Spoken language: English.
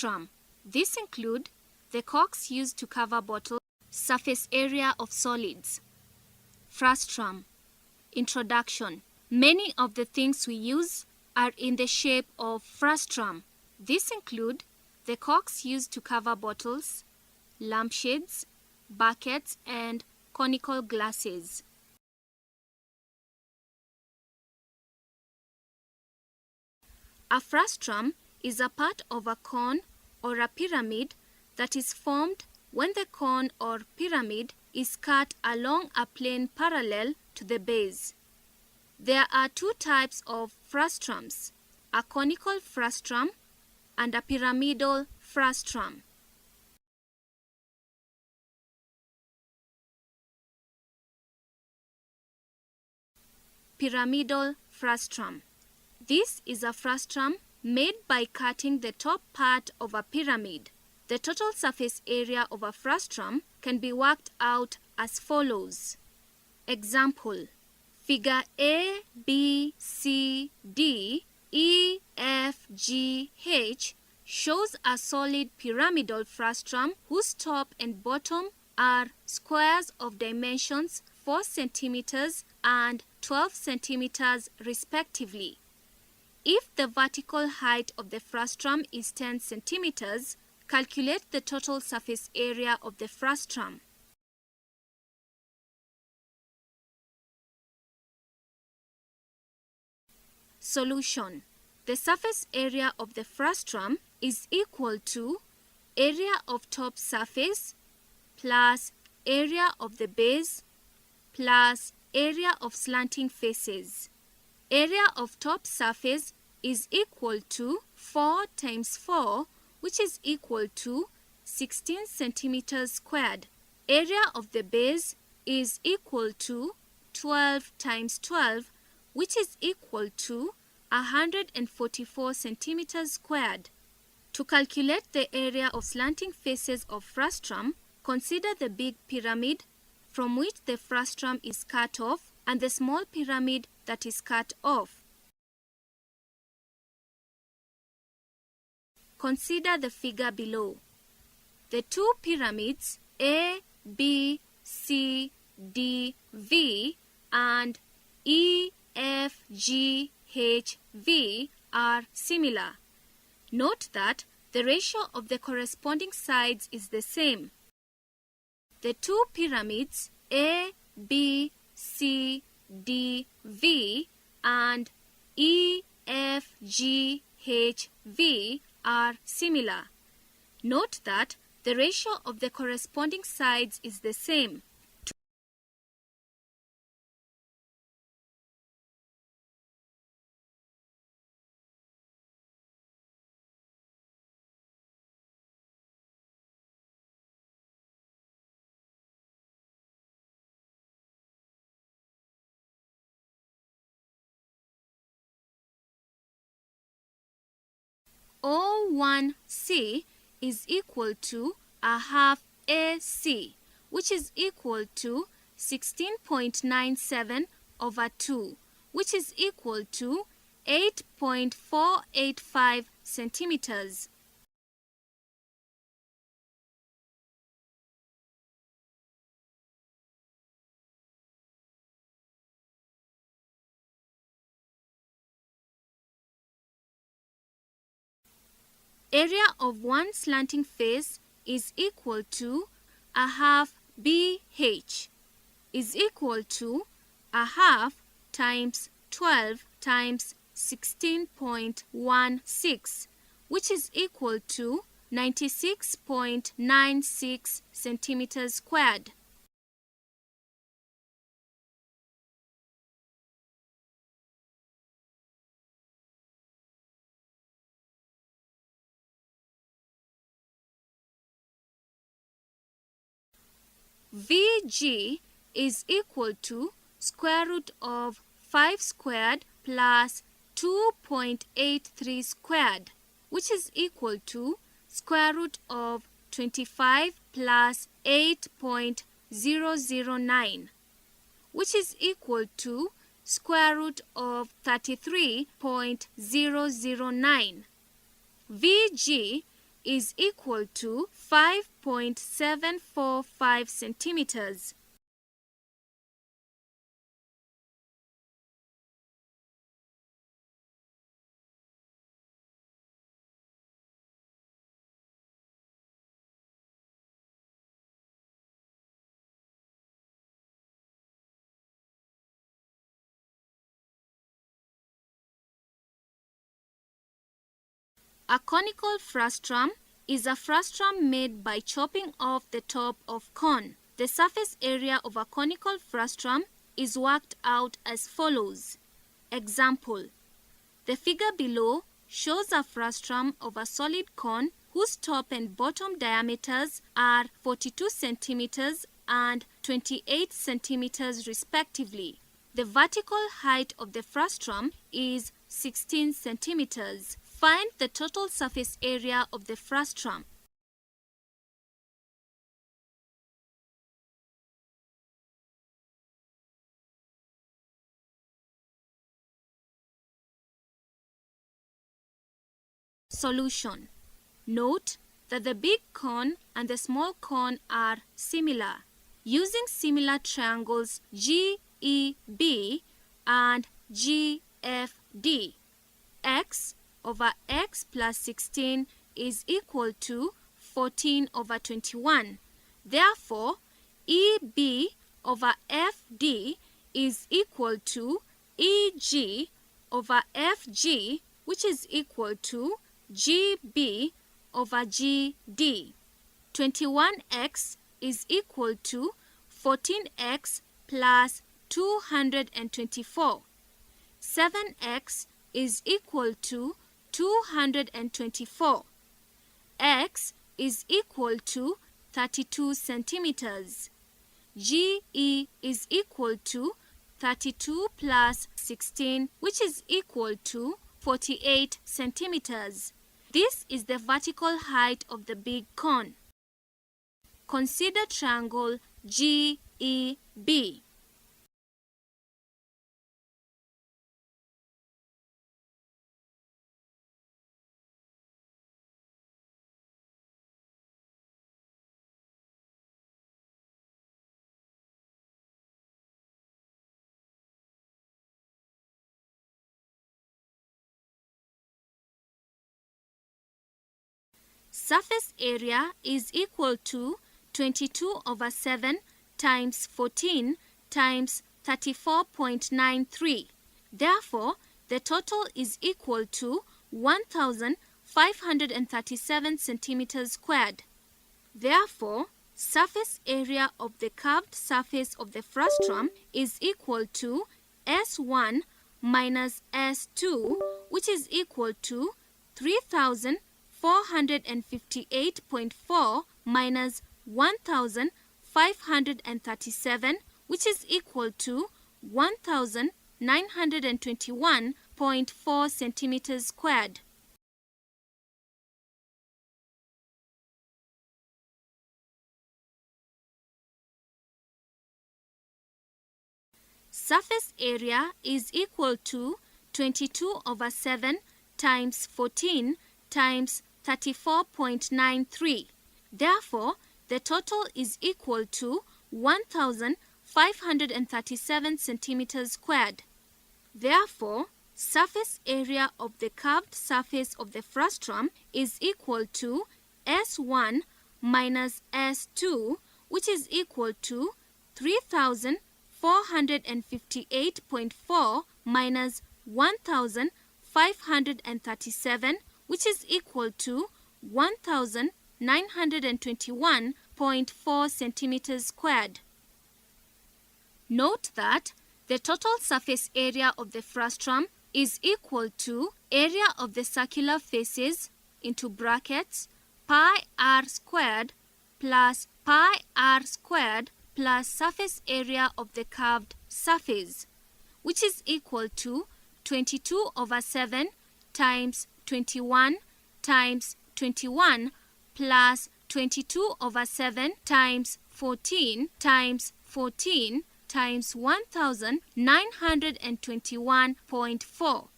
Frustrum. These include the corks used to cover bottles, surface area of solids. Frustrum. Introduction. Many of the things we use are in the shape of frustrum. These include the corks used to cover bottles, lampshades, buckets, and conical glasses. A frustrum is a part of a cone or a pyramid that is formed when the cone or pyramid is cut along a plane parallel to the base. There are two types of frustrums, a conical frustrum and a pyramidal frustrum. Pyramidal frustrum. This is a frustrum made by cutting the top part of a pyramid. The total surface area of a frustrum can be worked out as follows. Example: Figure A, B, C, D, E, F, G, H shows a solid pyramidal frustrum whose top and bottom are squares of dimensions 4 centimeters and 12 centimeters respectively. If the vertical height of the frustrum is 10 centimeters, calculate the total surface area of the frustrum. Solution. The surface area of the frustrum is equal to area of top surface plus area of the base plus area of slanting faces. Area of top surface is equal to 4 times 4, which is equal to 16 centimeters squared. Area of the base is equal to 12 times 12, which is equal to 144 centimeters squared. To calculate the area of slanting faces of frustrum, consider the big pyramid from which the frustrum is cut off and the small pyramid that is cut off. Consider the figure below. The two pyramids A, B, C, D, V and E, F, G, H, V are similar. Note that the ratio of the corresponding sides is the same. The two pyramids A, B, C, D, V and E, F, G, H, V are similar. Note that the ratio of the corresponding sides is the same. O1C is equal to a half AC, which is equal to 16.97 over 2, which is equal to 8.485 centimeters. Area of one slanting face is equal to a half BH is equal to a half times 12 times 16.16, which is equal to 96.96 centimeters squared. VG is equal to square root of 5 squared plus 2.83 squared, which is equal to square root of 25 plus 8.009, which is equal to square root of 33.009. VG is equal to 5.745 centimeters. A conical frustrum is a frustrum made by chopping off the top of cone. The surface area of a conical frustrum is worked out as follows. Example: the figure below shows a frustrum of a solid cone whose top and bottom diameters are 42 centimeters and 28 centimeters respectively. The vertical height of the frustrum is 16 centimeters. Find the total surface area of the frustrum. Solution. Note that the big cone and the small cone are similar. Using similar triangles GEB and GFD, x over x plus 16 is equal to 14 over 21. Therefore, EB over FD is equal to EG over FG, which is equal to GB over GD. 21x is equal to 14x plus 224. 7x is equal to 224. X is equal to 32 centimeters. GE is equal to 32 plus 16, which is equal to 48 centimeters. This is the vertical height of the big cone. Consider triangle GEB. Surface area is equal to 22 over 7 times 14 times 34.93. Therefore, the total is equal to 1,537 centimeters squared. Therefore, surface area of the curved surface of the frustrum is equal to S1 minus S2, which is equal to 3,458.4 minus 1,537, which is equal to 1,921.4 centimeters squared. Surface area is equal to 22 over 7 times 14 times 34.93. Therefore, the total is equal to 1,537 centimeters squared. Therefore, surface area of the curved surface of the frustrum is equal to S1 minus S2, which is equal to 3,458.4 minus 1,537, which is equal to 1,921.4 centimeters squared. Note that the total surface area of the frustrum is equal to area of the circular faces into brackets pi r squared plus pi r squared plus surface area of the curved surface, which is equal to 22 over 7 times 21 times 21 plus 22 over 7 times 14 times 14 times 1,921.4.